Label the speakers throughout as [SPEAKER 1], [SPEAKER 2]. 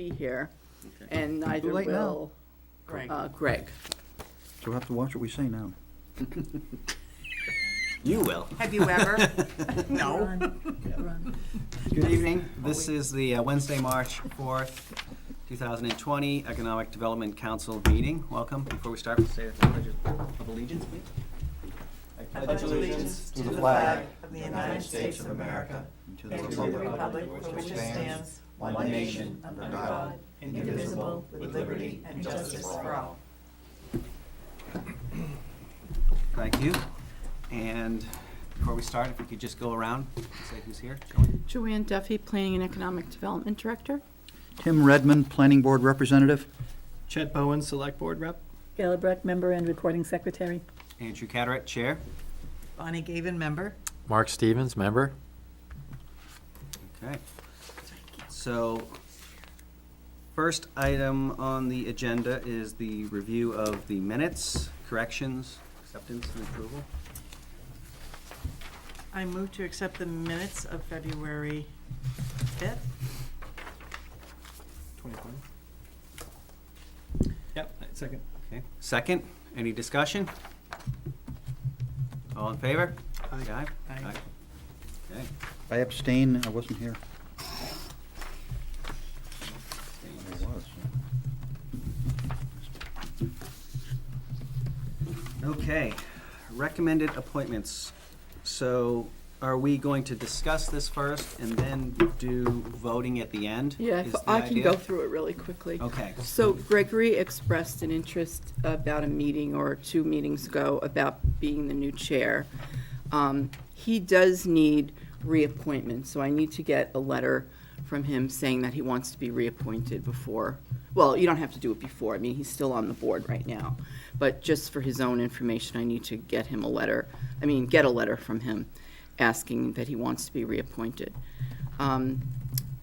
[SPEAKER 1] be here, and neither
[SPEAKER 2] Too late now.
[SPEAKER 1] will Greg.
[SPEAKER 2] So we'll have to watch what we say now.
[SPEAKER 3] You will.
[SPEAKER 4] Have you ever? No.
[SPEAKER 3] Good evening. This is the Wednesday, March 4th, 2020 Economic Development Council meeting. Welcome. Before we start, we'll say the Pledge of Allegiance, please.
[SPEAKER 4] I pledge allegiance to the flag of the United States of America
[SPEAKER 2] To
[SPEAKER 4] and to the republic for which it stands, one nation, under God, indivisible, with liberty and justice for all.
[SPEAKER 3] Thank you. And before we start, if we could just go around and say who's here.
[SPEAKER 1] Joanne Duffy, Planning and Economic Development Director.
[SPEAKER 2] Tim Redmond, Planning Board Representative.
[SPEAKER 5] Chet Bowen, Select Board Rep.
[SPEAKER 6] Gayla Breck, Member and Recording Secretary.
[SPEAKER 3] Andrew Carteret, Chair.
[SPEAKER 4] Bonnie Gaven, member.
[SPEAKER 7] Mark Stevens, member.
[SPEAKER 3] Okay. So, first item on the agenda is the review of the minutes, corrections, acceptance, and approval.
[SPEAKER 4] I move to accept the minutes of February 5th.
[SPEAKER 5] 2020. Yep, second.
[SPEAKER 3] Okay. Second, any discussion? All in favor?
[SPEAKER 5] Aye.
[SPEAKER 4] Aye.
[SPEAKER 3] Okay.
[SPEAKER 2] I abstain, I wasn't here. I was.
[SPEAKER 3] Okay, recommended appointments. So are we going to discuss this first and then do voting at the end?
[SPEAKER 1] Yeah,
[SPEAKER 3] Is the
[SPEAKER 1] I can
[SPEAKER 3] idea?
[SPEAKER 1] go through it really quickly.
[SPEAKER 3] Okay.
[SPEAKER 1] So Gregory expressed an interest about a meeting or 2 meetings ago about being the new chair. He does need reappointment, so I need to get a letter from him saying that he wants to be reappointed before. Well, you don't have to do it before. I mean, he's still on the board right now. But just for his own information, I need to get him a letter, get a letter from him asking that he wants to be reappointed.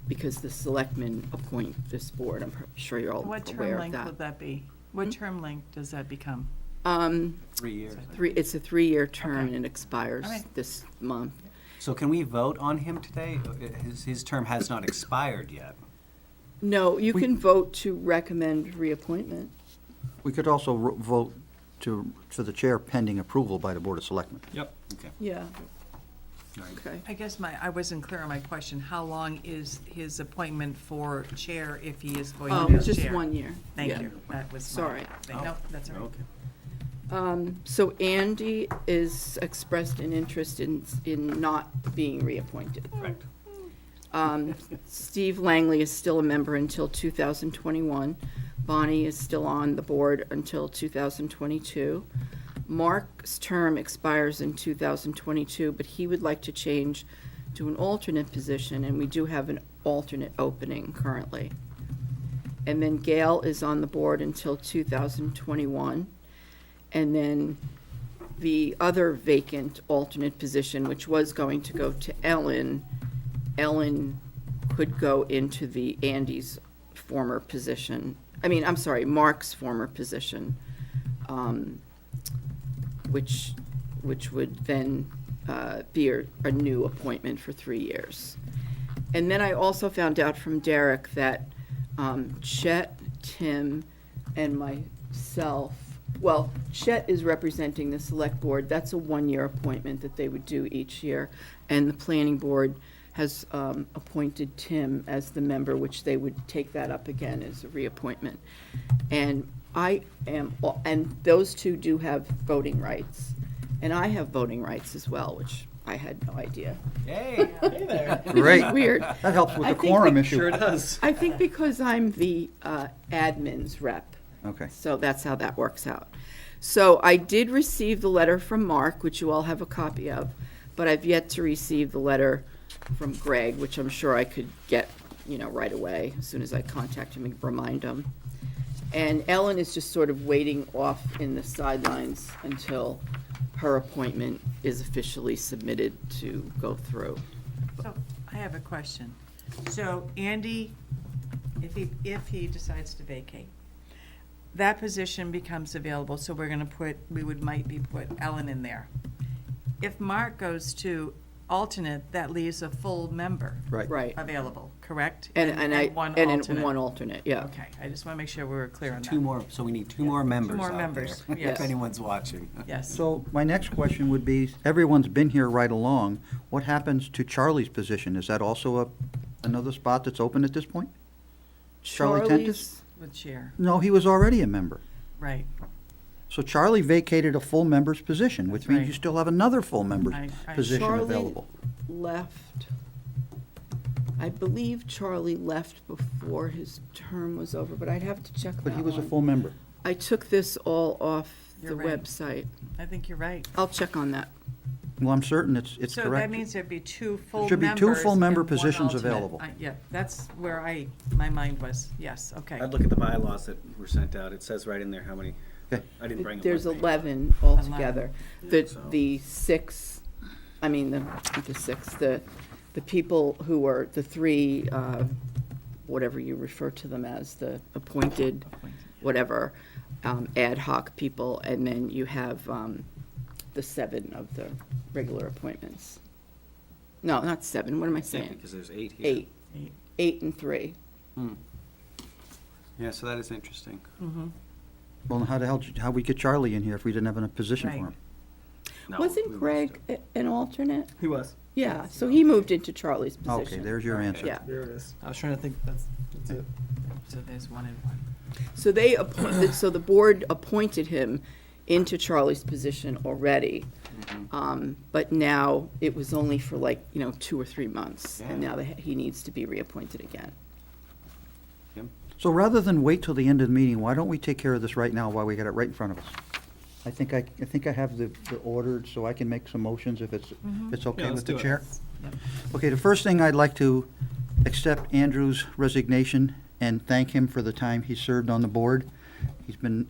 [SPEAKER 1] Because the selectmen appoint this board. I'm sure you're all
[SPEAKER 4] What
[SPEAKER 1] aware
[SPEAKER 4] term
[SPEAKER 1] of
[SPEAKER 4] length would that be? What term length does that become?
[SPEAKER 3] 3 years. I think.
[SPEAKER 1] It's a 3-year term
[SPEAKER 4] Okay.
[SPEAKER 1] and it expires
[SPEAKER 4] All right.
[SPEAKER 1] this month.
[SPEAKER 3] So can we vote on him today? His term has not expired yet.
[SPEAKER 1] No, you can vote to recommend reappointment.
[SPEAKER 2] We could also vote for the chair pending approval by the Board of Selectmen.
[SPEAKER 5] Yep.
[SPEAKER 3] Okay.
[SPEAKER 1] Yeah,
[SPEAKER 3] All right.
[SPEAKER 1] okay.
[SPEAKER 4] I guess I wasn't clear on my question. How long is his appointment for chair if he is going
[SPEAKER 1] Oh,
[SPEAKER 4] to be
[SPEAKER 1] just
[SPEAKER 4] chair?
[SPEAKER 1] 1 year.
[SPEAKER 4] Thank
[SPEAKER 1] Yeah.
[SPEAKER 4] you. That was
[SPEAKER 1] Sorry.
[SPEAKER 4] No, that's all right.
[SPEAKER 3] Okay.
[SPEAKER 1] So Andy is expressed an interest in not being reappointed.
[SPEAKER 3] Correct.
[SPEAKER 1] Steve Langley is still a member until 2021. Bonnie is still on the board until 2022. Mark's term expires in 2022, but he would like to change to an alternate position, and we do have an alternate opening currently. And then Gail is on the board until 2021. And then the other vacant alternate position, which was going to go to Ellen could go into the Andy's former position. Mark's former position, which would then be a new appointment for 3 years. And then I also found out from Derek that Chet, Tim, and myself, well, Chet is representing the select board. That's a 1-year appointment that they would do each year. And the planning board has appointed Tim as the member, which they would take that up again as a reappointment. And and those two do have voting rights. And I have voting rights as well, which I had no idea.
[SPEAKER 3] Hey, hey there.
[SPEAKER 2] Great.
[SPEAKER 1] Weird.
[SPEAKER 2] That helps with
[SPEAKER 1] I
[SPEAKER 2] the
[SPEAKER 1] think
[SPEAKER 2] quorum
[SPEAKER 1] we-
[SPEAKER 2] issue.
[SPEAKER 5] Sure does.
[SPEAKER 1] I think because I'm the admin's rep.
[SPEAKER 2] Okay.
[SPEAKER 1] So that's how that works out. So I did receive the letter from Mark, which you all have a copy of, but I've yet to receive the letter from Greg, which I'm sure I could get, right away, as soon as I contact him and remind him. And Ellen is just sort of waiting off in the sidelines until her appointment is officially submitted to go through.
[SPEAKER 4] So I have a question. So Andy, if he decides to vacate, that position becomes available, so might put Ellen in there. If Mark goes to alternate, that leaves a full member
[SPEAKER 2] Right.
[SPEAKER 1] Right.
[SPEAKER 4] available, correct?
[SPEAKER 1] And
[SPEAKER 4] one
[SPEAKER 1] and
[SPEAKER 4] alternate.
[SPEAKER 1] one alternate, yeah.
[SPEAKER 4] Okay, I just want to make sure we were clear on that.
[SPEAKER 3] Two more, so we need two more members
[SPEAKER 4] more
[SPEAKER 3] out
[SPEAKER 4] members,
[SPEAKER 3] there,
[SPEAKER 4] yes.
[SPEAKER 3] if anyone's watching.
[SPEAKER 4] Yes.
[SPEAKER 2] So my next question would be, everyone's been here right along. What happens to Charlie's position? Is that also another spot that's open at this point? Charlie Tentis?
[SPEAKER 1] Charlie's,
[SPEAKER 4] With chair,
[SPEAKER 2] No, he was already a member.
[SPEAKER 4] right.
[SPEAKER 2] So Charlie vacated a full member's position, which
[SPEAKER 4] That's
[SPEAKER 2] means
[SPEAKER 4] right.
[SPEAKER 2] you still have another full member's
[SPEAKER 4] I-
[SPEAKER 2] position
[SPEAKER 1] Charlie-
[SPEAKER 2] available.
[SPEAKER 1] left, I believe Charlie left before his term was over, but I'd have to check that
[SPEAKER 2] But he was a
[SPEAKER 1] one.
[SPEAKER 2] full member.
[SPEAKER 1] I took this all off the
[SPEAKER 4] You're right.
[SPEAKER 1] website.
[SPEAKER 4] I think you're right.
[SPEAKER 1] I'll check on that.
[SPEAKER 2] Well, I'm certain it's
[SPEAKER 4] So
[SPEAKER 2] correct.
[SPEAKER 4] that means there'd be two full members.
[SPEAKER 2] should be two full member
[SPEAKER 4] and one
[SPEAKER 2] positions
[SPEAKER 4] alternate.
[SPEAKER 2] available.
[SPEAKER 4] Yeah, that's where my mind was, yes, okay.
[SPEAKER 3] I'd look at the bylaws that were sent out. It says right in there how many.
[SPEAKER 2] Okay.
[SPEAKER 3] I didn't bring them.
[SPEAKER 1] There's
[SPEAKER 3] with me.
[SPEAKER 1] 11 altogether.
[SPEAKER 3] So-
[SPEAKER 1] The six, I mean, the people who are, the three, whatever you refer to them as, the appointed, whatever, ad hoc people, and then you have the 7 of the regular appointments. No, not 7, what am I
[SPEAKER 3] Yeah,
[SPEAKER 1] saying?
[SPEAKER 3] because there's 8 here.
[SPEAKER 1] 8.
[SPEAKER 4] Eight.
[SPEAKER 1] 8 and 3.
[SPEAKER 3] Yeah, so that is interesting.
[SPEAKER 2] Well, how the hell, how we get Charlie in here if we didn't have a position for
[SPEAKER 4] Right.
[SPEAKER 2] him?
[SPEAKER 3] No, we
[SPEAKER 1] Wasn't
[SPEAKER 3] must
[SPEAKER 1] Greg
[SPEAKER 3] have.
[SPEAKER 1] an alternate?
[SPEAKER 5] He was.
[SPEAKER 1] Yeah, so he moved into Charlie's position.
[SPEAKER 2] Okay, there's your answer.
[SPEAKER 1] Yeah.
[SPEAKER 5] There it is. I was trying to think, that's it.
[SPEAKER 4] So there's 1 and 1.
[SPEAKER 1] So they appointed, so the board appointed him into Charlie's position already. But now it was only for 2 or 3 months. And
[SPEAKER 3] Yeah.
[SPEAKER 1] now he needs to be reappointed again.
[SPEAKER 3] Kim?
[SPEAKER 2] So rather than wait till the end of the meeting, why don't we take care of this right now while we got it right in front of us? I think I have the ordered, so I can make some motions if it's okay
[SPEAKER 5] Yeah, let's
[SPEAKER 2] with the
[SPEAKER 5] do it.
[SPEAKER 2] chair.
[SPEAKER 4] Yep.
[SPEAKER 2] Okay, the first thing, I'd like to accept Andrew's resignation and thank him for the time he served on the board. He's been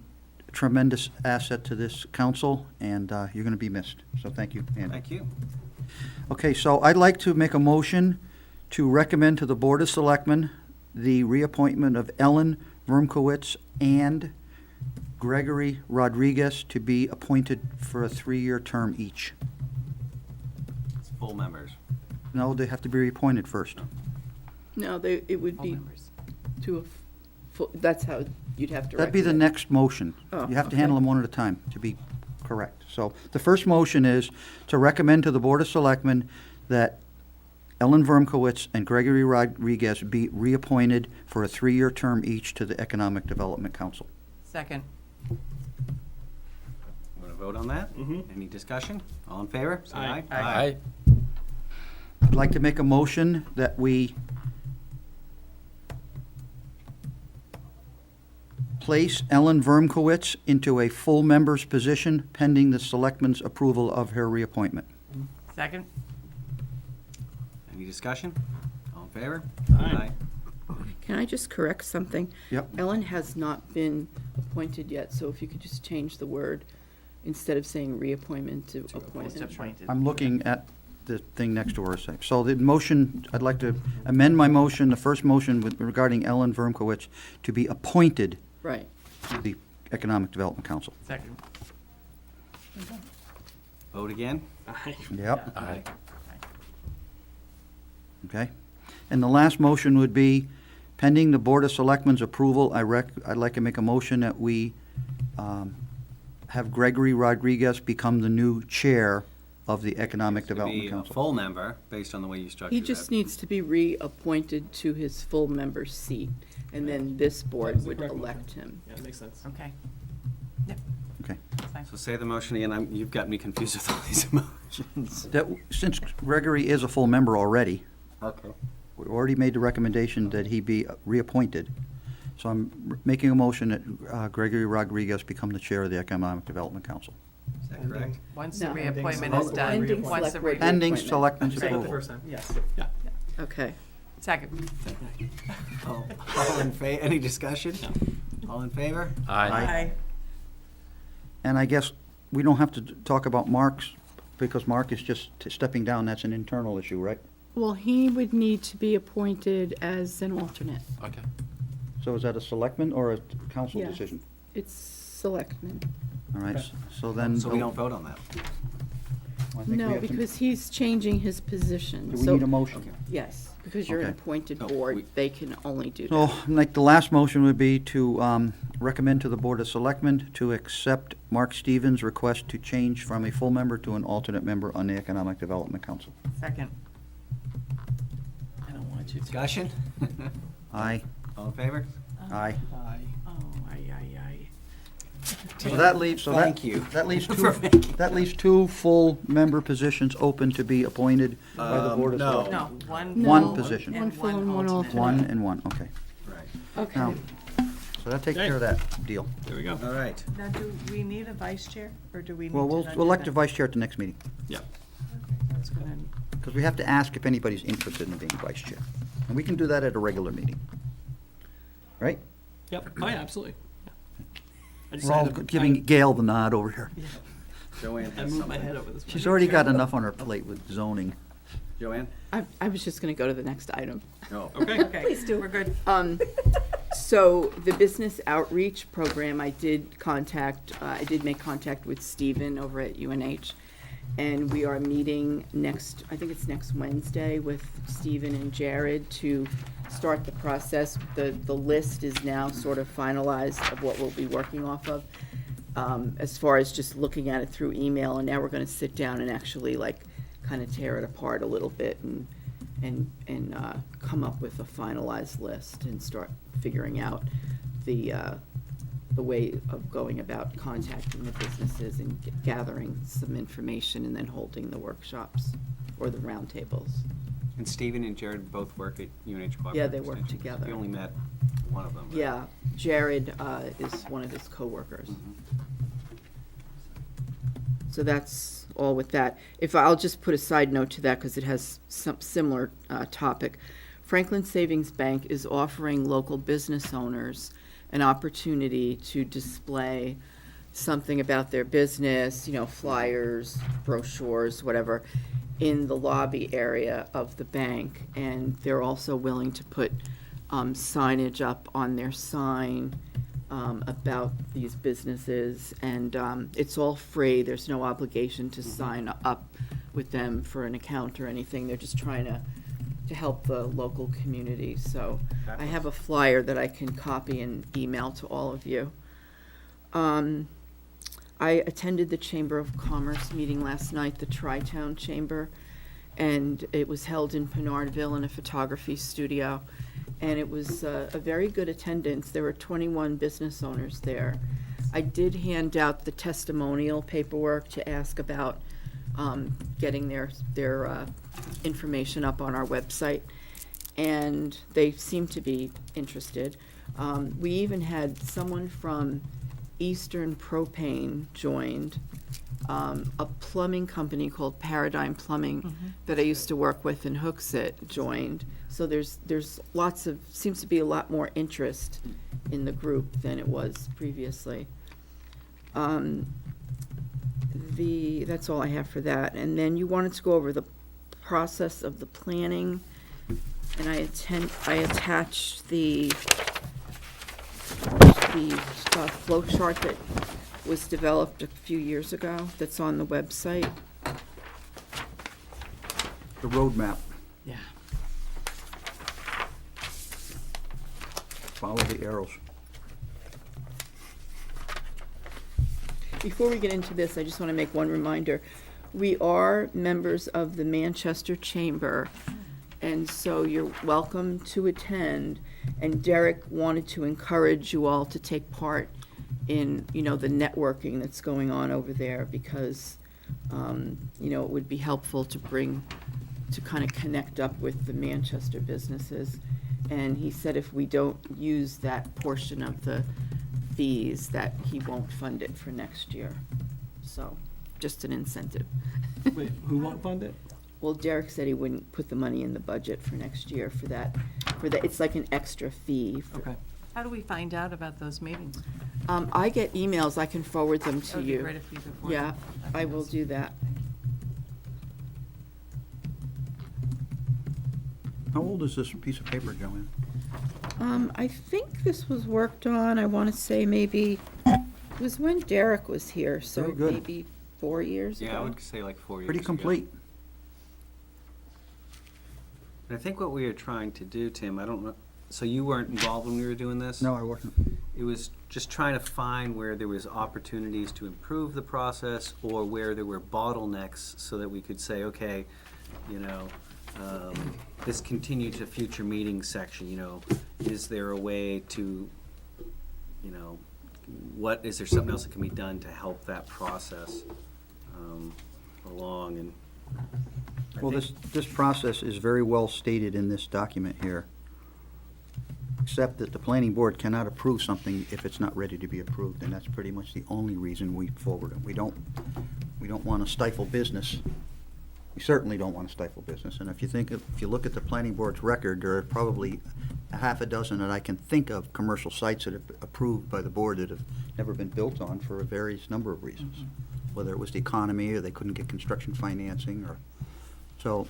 [SPEAKER 2] a tremendous asset to this council, and you're going to be missed. So thank you, Andrew.
[SPEAKER 3] Thank you.
[SPEAKER 2] Okay, so I'd like to make a motion to recommend to the Board of Selectmen the reappointment of Ellen Vermkowitz and Gregory Rodriguez to be appointed for a 3-year term each.
[SPEAKER 3] It's full members.
[SPEAKER 2] No, they have to be reappointed first.
[SPEAKER 1] No, it would
[SPEAKER 4] All
[SPEAKER 1] be
[SPEAKER 4] members.
[SPEAKER 1] to a, that's how you'd have to
[SPEAKER 2] That'd be the
[SPEAKER 1] recommend.
[SPEAKER 2] next motion.
[SPEAKER 1] Oh,
[SPEAKER 2] You have to
[SPEAKER 1] okay.
[SPEAKER 2] handle them one at a time to be correct. So the first motion is to recommend to the Board of Selectmen that Ellen Vermkowitz and Gregory Rodriguez be reappointed for a 3-year term each to the Economic Development Council.
[SPEAKER 4] Second,
[SPEAKER 3] Want to vote on that? Any discussion? All in favor? Say
[SPEAKER 5] Aye.
[SPEAKER 4] Aye.
[SPEAKER 2] I'd like to make a motion that we place Ellen Vermkowitz into a full member's position pending the Selectmen's approval of her reappointment.
[SPEAKER 4] second,
[SPEAKER 3] Any discussion? All in favor?
[SPEAKER 5] Aye.
[SPEAKER 1] Can I just correct something?
[SPEAKER 2] Yep.
[SPEAKER 1] Ellen has not been appointed yet, so if you could just change the word, instead of saying reappointment to
[SPEAKER 4] it's
[SPEAKER 1] appointment.
[SPEAKER 4] appointed.
[SPEAKER 2] I'm looking at the thing next to her. So the motion, I'd like to amend my motion, the first motion regarding Ellen Vermkowitz, to be appointed
[SPEAKER 1] Right.
[SPEAKER 2] to the Economic Development Council.
[SPEAKER 4] Second,
[SPEAKER 3] Vote again?
[SPEAKER 5] Aye.
[SPEAKER 2] Yep.
[SPEAKER 3] Aye.
[SPEAKER 2] Okay. And the last motion would be pending the Board of Selectmen's approval, I'd like to make a motion that we have Gregory Rodriguez become the new chair of the Economic
[SPEAKER 3] To
[SPEAKER 2] Development
[SPEAKER 3] be a
[SPEAKER 2] Council.
[SPEAKER 3] full member, based on the way you structured
[SPEAKER 1] He
[SPEAKER 3] that.
[SPEAKER 1] just needs to be reappointed to his full member seat, and then this
[SPEAKER 5] That
[SPEAKER 1] board
[SPEAKER 5] was the
[SPEAKER 1] would
[SPEAKER 5] correct
[SPEAKER 1] elect
[SPEAKER 5] motion.
[SPEAKER 1] him.
[SPEAKER 5] Yeah, it makes sense.
[SPEAKER 4] okay. Yep,
[SPEAKER 2] Okay.
[SPEAKER 4] fine.
[SPEAKER 3] So say the motion again. You've got me confused with all these emotions.
[SPEAKER 2] That, since Gregory is a full member already,
[SPEAKER 3] Okay.
[SPEAKER 2] we already made the recommendation that he be reappointed. So I'm making a motion that Gregory Rodriguez become the chair of the Economic Development Council.
[SPEAKER 3] Is that correct?
[SPEAKER 4] Once the
[SPEAKER 1] No.
[SPEAKER 4] reappointment
[SPEAKER 5] Pending
[SPEAKER 4] is done,
[SPEAKER 1] Pending
[SPEAKER 4] once the
[SPEAKER 1] select board
[SPEAKER 2] Pending
[SPEAKER 1] Reappointment.
[SPEAKER 2] Selectmen's
[SPEAKER 5] Just like the
[SPEAKER 2] approval.
[SPEAKER 5] first time, yes, yeah.
[SPEAKER 1] Okay.
[SPEAKER 4] Second,
[SPEAKER 3] All in favor? Any discussion? All in favor?
[SPEAKER 4] aye.
[SPEAKER 2] And I guess we don't have to talk about Mark's, because Mark is just stepping down, that's an internal issue, right?
[SPEAKER 1] Well, he would need to be appointed as an alternate.
[SPEAKER 7] Okay.
[SPEAKER 2] So is that a selectman or a council
[SPEAKER 1] Yes.
[SPEAKER 2] decision?
[SPEAKER 1] It's selectmen.
[SPEAKER 2] All right,
[SPEAKER 5] Okay.
[SPEAKER 2] so then.
[SPEAKER 3] So we don't vote on that.
[SPEAKER 2] I think we
[SPEAKER 1] No,
[SPEAKER 2] have to-
[SPEAKER 1] because he's changing his position.
[SPEAKER 2] Do we
[SPEAKER 1] So-
[SPEAKER 2] need a motion?
[SPEAKER 3] Okay.
[SPEAKER 1] Yes, because you're an
[SPEAKER 2] Okay.
[SPEAKER 1] appointed
[SPEAKER 3] Oh,
[SPEAKER 1] board,
[SPEAKER 3] we-
[SPEAKER 1] they can only do
[SPEAKER 2] So,
[SPEAKER 1] that.
[SPEAKER 2] like, the last motion would be to recommend to the Board of Selectmen to accept Mark Stevens' request to change from a full member to an alternate member on the Economic Development Council.
[SPEAKER 4] Second. I don't want you to.
[SPEAKER 3] Discussion?
[SPEAKER 2] Aye.
[SPEAKER 3] All in favor?
[SPEAKER 2] Aye.
[SPEAKER 5] Aye.
[SPEAKER 4] Oh, aye, aye, aye.
[SPEAKER 2] So that leaves,
[SPEAKER 3] Thank you
[SPEAKER 2] that leaves
[SPEAKER 3] for
[SPEAKER 2] two,
[SPEAKER 3] making
[SPEAKER 2] that leaves two full member positions open to be appointed by the Board of
[SPEAKER 3] no.
[SPEAKER 2] Selectmen.
[SPEAKER 4] No, one.
[SPEAKER 1] No.
[SPEAKER 2] One
[SPEAKER 4] full
[SPEAKER 2] position.
[SPEAKER 4] and
[SPEAKER 1] One full and one
[SPEAKER 4] alternate.
[SPEAKER 2] One and one, okay.
[SPEAKER 3] Right.
[SPEAKER 2] Now,
[SPEAKER 1] Okay.
[SPEAKER 2] so that takes
[SPEAKER 5] Okay.
[SPEAKER 2] care of that deal.
[SPEAKER 5] There we go.
[SPEAKER 3] All right.
[SPEAKER 4] Now, do we need a vice chair, or do we need to
[SPEAKER 2] Well,
[SPEAKER 4] not
[SPEAKER 2] we'll
[SPEAKER 4] do
[SPEAKER 2] elect a
[SPEAKER 4] that?
[SPEAKER 2] vice chair at the next meeting,
[SPEAKER 5] Yeah.
[SPEAKER 4] I was gonna-
[SPEAKER 2] because we have to ask if anybody's interested in being vice chair. And we can do that at a regular meeting. Right?
[SPEAKER 5] Yep. Oh, yeah, absolutely. Yeah. I just
[SPEAKER 2] We're all
[SPEAKER 5] had to-
[SPEAKER 2] giving Gail the nod over here.
[SPEAKER 3] Joanne
[SPEAKER 5] I
[SPEAKER 3] has
[SPEAKER 5] moved my
[SPEAKER 3] something.
[SPEAKER 5] head over this.
[SPEAKER 2] She's already got enough on her plate with zoning.
[SPEAKER 3] Joanne?
[SPEAKER 1] I was just gonna go to the next item.
[SPEAKER 3] No.
[SPEAKER 5] Okay.
[SPEAKER 4] Okay,
[SPEAKER 6] Please do.
[SPEAKER 4] we're good.
[SPEAKER 1] So the business outreach program, I did make contact with Stephen over at UNH. And we are meeting I think it's next Wednesday with Stephen and Jared to start the process. The list is now sort of finalized of what we'll be working off of. As far as just looking at it through email, and now we're gonna sit down and actually like kind of tear it apart a little bit and come up with a finalized list and start figuring out the way of going about contacting the businesses and gathering some information and then holding the workshops or the roundtables.
[SPEAKER 3] And Stephen and Jared both work at UNH Cooperative
[SPEAKER 1] Yeah, they work
[SPEAKER 3] Extension.
[SPEAKER 1] together.
[SPEAKER 3] You only met one of them. right?
[SPEAKER 1] Yeah, Jared is one of his coworkers. So that's all with that. I'll just put a side note to that because it has some similar topic. Franklin Savings Bank is offering local business owners an opportunity to display something about their business, flyers, brochures, whatever, in the lobby area of the bank. And they're also willing to put signage up on their sign about these businesses. And it's all free. There's no obligation to sign up with them for an account or anything. They're just trying to help the local community. So I have a flyer that I can copy and email to all of you. I attended the Chamber of Commerce meeting last night, the Tri-Town Chamber, and it was held in Pinardville in a photography studio. And it was a very good attendance. There were 21 business owners there. I did hand out the testimonial paperwork to ask about getting their information up on our website, and they seem to be interested. We even had someone from Eastern Propane joined, a plumbing company called Paradigm Plumbing that I used to work with in Hooksett joined. So there's seems to be a lot more interest in the group than it was previously. That's all I have for that. And then you wanted to go over the process of the planning, and I attached the flow chart that was developed a few years ago that's on the website.
[SPEAKER 2] The roadmap,
[SPEAKER 4] Yeah.
[SPEAKER 2] follow the arrows.
[SPEAKER 1] Before we get into this, I just want to make one reminder. We are members of the Manchester Chamber, and so you're welcome to attend. And Derek wanted to encourage you all to take part in, the networking that's going on over there because, it would be helpful to kind of connect up with the Manchester businesses. And he said if we don't use that portion of the fees, that he won't fund it for next year. So, just an incentive.
[SPEAKER 5] Wait, who won't fund it?
[SPEAKER 1] Well, Derek said he wouldn't put the money in the budget for next year for that, it's like an extra fee.
[SPEAKER 5] Okay.
[SPEAKER 4] How do we find out about those meetings?
[SPEAKER 1] I get emails, I can forward them
[SPEAKER 4] That
[SPEAKER 1] to
[SPEAKER 4] would be
[SPEAKER 1] you.
[SPEAKER 4] great if you could forward
[SPEAKER 1] Yeah,
[SPEAKER 4] them. That'd be
[SPEAKER 1] I will
[SPEAKER 4] awesome.
[SPEAKER 1] do that.
[SPEAKER 2] How old is this piece of paper, Joanne?
[SPEAKER 1] I think this was worked on, I want to say maybe, it was when Derek was here, so
[SPEAKER 2] Very good.
[SPEAKER 1] maybe 4 years ago.
[SPEAKER 3] Yeah, I would say like 4 years
[SPEAKER 2] Pretty
[SPEAKER 3] ago.
[SPEAKER 2] complete.
[SPEAKER 3] And I think what we were trying to do, Tim, I don't know, so you weren't involved when we were doing this?
[SPEAKER 2] No, I wasn't.
[SPEAKER 3] It was just trying to find where there was opportunities to improve the process or where there were bottlenecks so that we could say, okay, you know, this continued to future meeting section, you know, is there a way to, you know, is there something else that can be done to help that process along? And I
[SPEAKER 2] Well,
[SPEAKER 3] think-
[SPEAKER 2] this process is very well stated in this document here, except that the planning board cannot approve something if it's not ready to be approved, and that's pretty much the only reason we forward it. We don't want to stifle business. We certainly don't want to stifle business, and if you look at the planning board's record, there are probably a half a dozen that I can think of commercial sites that have been approved by the board that have never been built on for a various number of reasons. Whether it was the economy, or they couldn't get construction financing, or, so,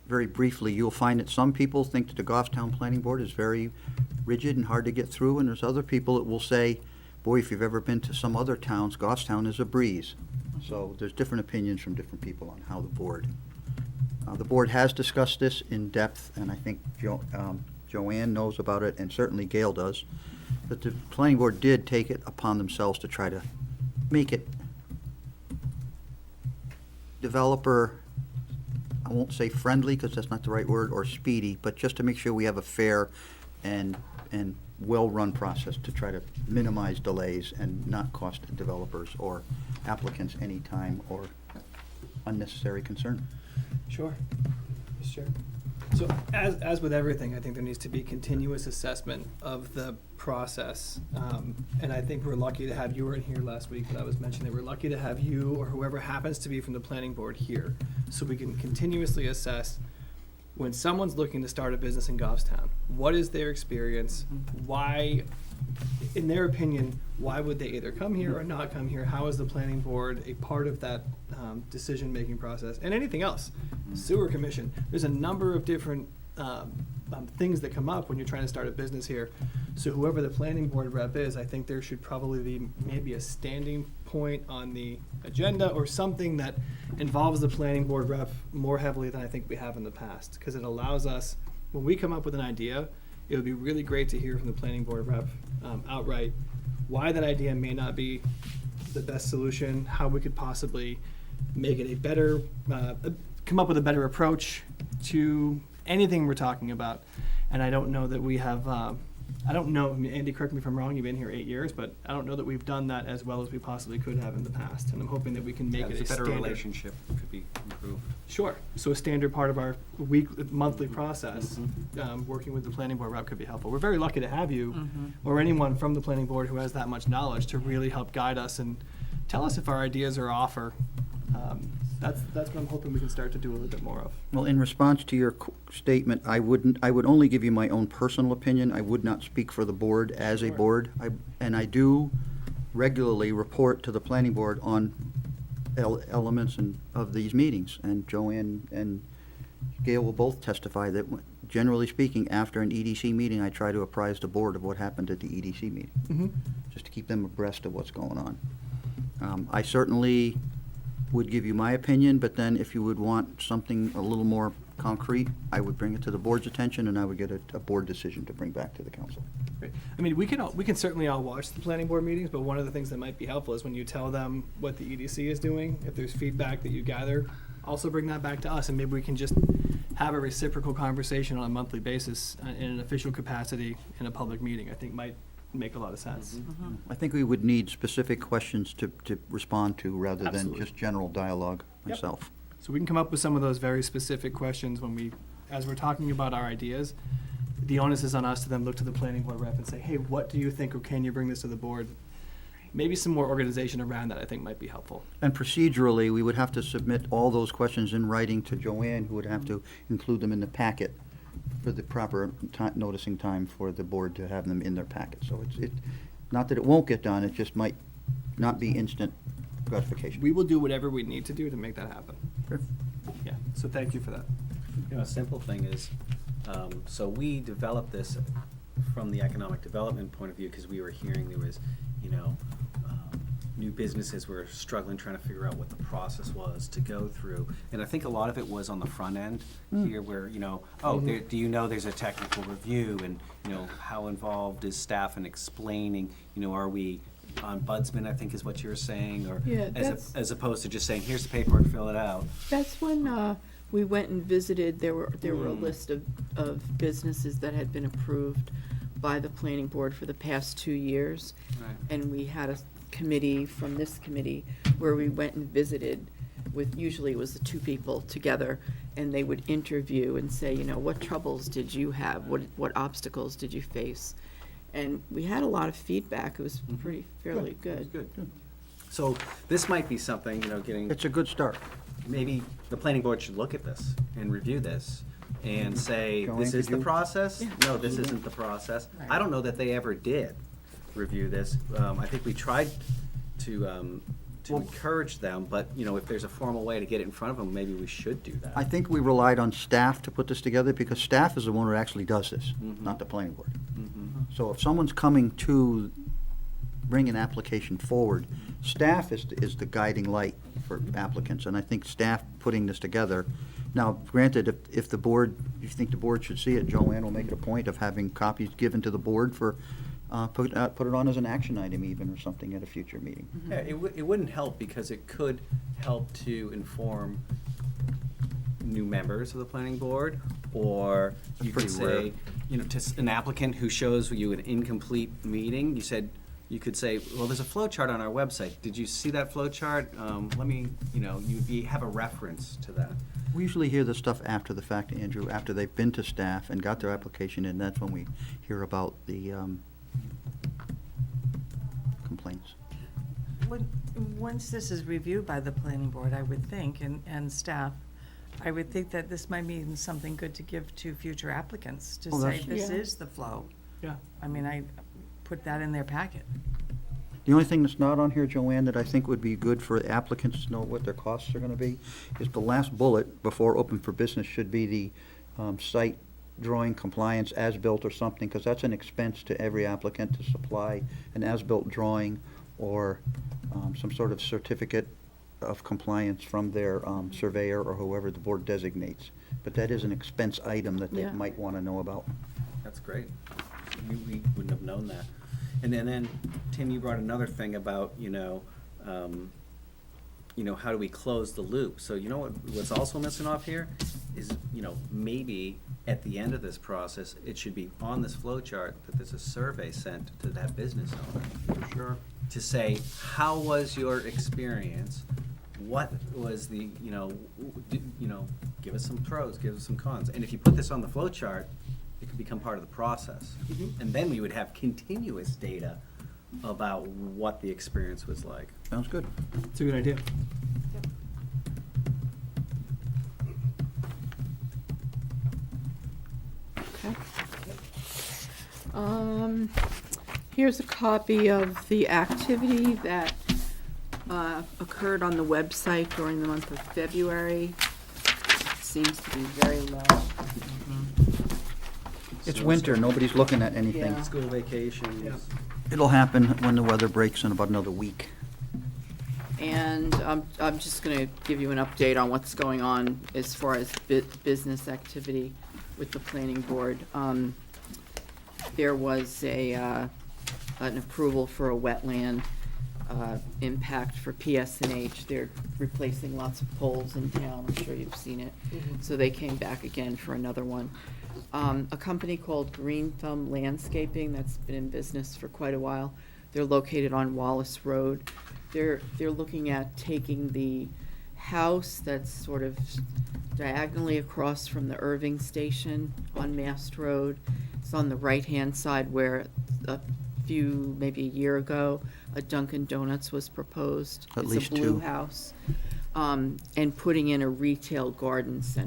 [SPEAKER 2] very briefly, you'll find that some people think that the Goffstown Planning Board is very rigid and hard to get through, and there's other people that will say, boy, if you've ever been to some other towns, Goffstown is a breeze. So there's different opinions from different people on how the board has discussed this in depth, and I think Joanne knows about it, and certainly Gail does, but the planning board did take it upon themselves to try to make it developer, I won't say friendly, because that's not the right word, or speedy, but just to make sure we have a fair and well-run process to try to minimize delays and not cost developers or applicants any time or unnecessary concern.
[SPEAKER 5] Sure. Sure. So as with everything, I think there needs to be continuous assessment of the process. And I think we're lucky to have, you were in here last week, but I was mentioning that we're lucky to have you or whoever happens to be from the planning board here. So we can continuously assess when someone's looking to start a business in Goffstown, what is their experience? Why, in their opinion, why would they either come here or not come here? How is the planning board a part of that decision-making process? And anything else, sewer commission. There's a number of different things that come up when you're trying to start a business here. So whoever the planning board rep is, I think there should probably be maybe a standing point on the agenda or something that involves the planning board rep more heavily than I think we have in the past. Because it allows us, when we come up with an idea, it would be really great to hear from the planning board rep outright why that idea may not be the best solution, how we could possibly make it a better, come up with a better approach to anything we're talking about. And I don't know that we have, I don't know, I mean, Andy, correct me if I'm wrong, you've been here 8 years, but I don't know that we've done that as well as we possibly could have in the past. And I'm hoping that we can make it a
[SPEAKER 3] There's a better
[SPEAKER 5] standard.
[SPEAKER 3] relationship could be improved.
[SPEAKER 5] Sure. So a standard part of our monthly process, working with the planning board rep could be helpful. We're very lucky to have you, or anyone from the planning board who has that much knowledge to really help guide us and tell us if our ideas are off, or that's what I'm hoping we can start to do a little bit more of.
[SPEAKER 2] Well, in response to your statement, I would only give you my own personal opinion. I would not speak for the board as a
[SPEAKER 5] Sure.
[SPEAKER 2] board. And I do regularly report to the planning board on elements of these meetings. And Joanne and Gail will both testify that, generally speaking, after an EDC meeting, I try to apprise the board of what happened at the EDC meeting, just to keep them abreast of what's going on. I certainly would give you my opinion, but then if you would want something a little more concrete, I would bring it to the board's attention, and I would get a board decision to bring back to the council.
[SPEAKER 5] Great. I mean, we can certainly all watch the planning board meetings, but one of the things that might be helpful is when you tell them what the EDC is doing, if there's feedback that you gather, also bring that back to us, and maybe we can just have a reciprocal conversation on a monthly basis in an official capacity in a public meeting. I think might make a lot of sense.
[SPEAKER 2] I think we would need specific questions to respond to, rather than
[SPEAKER 5] Absolutely.
[SPEAKER 2] just general dialogue
[SPEAKER 5] Yep.
[SPEAKER 2] myself.
[SPEAKER 5] So we can come up with some of those very specific questions as we're talking about our ideas. The onus is on us to then look to the planning board rep and say, hey, what do you think, or can you bring this to the board? Maybe some more organization around that I think might be helpful.
[SPEAKER 2] And procedurally, we would have to submit all those questions in writing to Joanne, who would have to include them in the packet for the proper noticing time for the board to have them in their packet. So it's not that it won't get done, it just might not be instant gratification.
[SPEAKER 5] We will do whatever we need to do to make that happen.
[SPEAKER 2] Sure.
[SPEAKER 5] Yeah, so thank you for that.
[SPEAKER 3] You know, a simple thing is, so we developed this from the economic development point of view, because we were hearing there was, you know, new businesses were struggling, trying to figure out what the process was to go through. And I think a lot of it was on the front end here where, you know, do you know there's a technical review? And, you know, how involved is staff in explaining, you know, are we ombudsman, I think is what you were saying? Or
[SPEAKER 1] Yeah, that's-
[SPEAKER 3] as opposed to just saying, here's the paperwork, fill it out.
[SPEAKER 1] That's when we went and visited, there were a list of businesses that had been approved by the planning board for the past 2 years.
[SPEAKER 3] Right.
[SPEAKER 1] And we had a committee from this committee where we went and visited with, usually it was the two people together, and they would interview and say, you know, what troubles did you have? What obstacles did you face? And we had a lot of feedback. It was fairly good.
[SPEAKER 3] Good. So this might be something, you know, getting,
[SPEAKER 2] It's a good start.
[SPEAKER 3] maybe the planning board should look at this and review this and say,
[SPEAKER 2] Joanne,
[SPEAKER 3] this is
[SPEAKER 2] could
[SPEAKER 3] the
[SPEAKER 2] you-
[SPEAKER 3] process? No, this isn't the process. I don't know that they ever did review this. I think we tried to encourage them, but, you know, if there's a formal way to get it in front of them, maybe we should do that.
[SPEAKER 2] I think we relied on staff to put this together because staff is the one who actually does this, not the planning board. So if someone's coming to bring an application forward, staff is the guiding light for applicants, and I think staff putting this together. Now, granted, if the board, if you think the board should see it, Joanne will make it a point of having copies given to the board for, put it on as an action item even or something at a future meeting.
[SPEAKER 3] Yeah, it wouldn't help because it could help to inform new members of the planning board, or you could
[SPEAKER 2] Pretty rare.
[SPEAKER 3] say, you know, to an applicant who shows you an incomplete meeting, you could say, well, there's a flow chart on our website. Did you see that flow chart? Let me, you know, have a reference to that.
[SPEAKER 2] We usually hear this stuff after the fact, Andrew, after they've been to staff and got their application in, that's when we hear about the complaints.
[SPEAKER 4] Once this is reviewed by the planning board, I would think, and staff, I would think that this might mean something good to give to future applicants, to
[SPEAKER 2] Oh,
[SPEAKER 4] say,
[SPEAKER 2] that's-
[SPEAKER 4] this
[SPEAKER 1] Yeah.
[SPEAKER 4] is the flow.
[SPEAKER 5] Yeah.
[SPEAKER 4] I mean, I put that in their packet.
[SPEAKER 2] The only thing that's not on here, Joanne, that I think would be good for applicants to know what their costs are gonna be, is the last bullet before open for business should be the site drawing compliance as-built or something, because that's an expense to every applicant to supply an as-built drawing or some sort of certificate of compliance from their surveyor or whoever the board designates. But that is an expense item that they
[SPEAKER 1] Yeah.
[SPEAKER 2] might wanna know about.
[SPEAKER 3] That's great. We wouldn't have known that. And then, Tim, you brought another thing about, you know, how do we close the loop? So you know what's also missing off here is, you know, maybe at the end of this process, it should be on this flow chart that there's a survey sent to that business owner. Sure. To say, how was your experience? What was the, give us some pros, give us some cons. And if you put this on the flow chart, it could become part of the process. And then we would have continuous data about what the experience was like.
[SPEAKER 2] Sounds good.
[SPEAKER 5] It's a good idea.
[SPEAKER 1] Okay. Here's a copy of the activity that occurred on the website during the month of February. Seems to be very low.
[SPEAKER 2] It's winter, nobody's looking at anything.
[SPEAKER 1] Yeah.
[SPEAKER 3] School vacations.
[SPEAKER 5] Yeah.
[SPEAKER 2] It'll happen when the weather breaks in about another week.
[SPEAKER 1] And I'm just going to give you an update on what's going on as far as business activity with the planning board. There was an approval for a wetland impact for PSNH. They're replacing lots of poles in town. I'm sure you've seen it. So they came back again for another one. A company called Green Thumb Landscaping that's been in business for quite a while. They're located on Wallace Road. They're looking at taking the house that's sort of diagonally across from the Irving Station on Mast Road. It's on the right-hand side where maybe a year ago, a Dunkin' Donuts was proposed.
[SPEAKER 2] At least
[SPEAKER 1] It's a blue
[SPEAKER 2] two.
[SPEAKER 1] house. And putting in a retail garden center.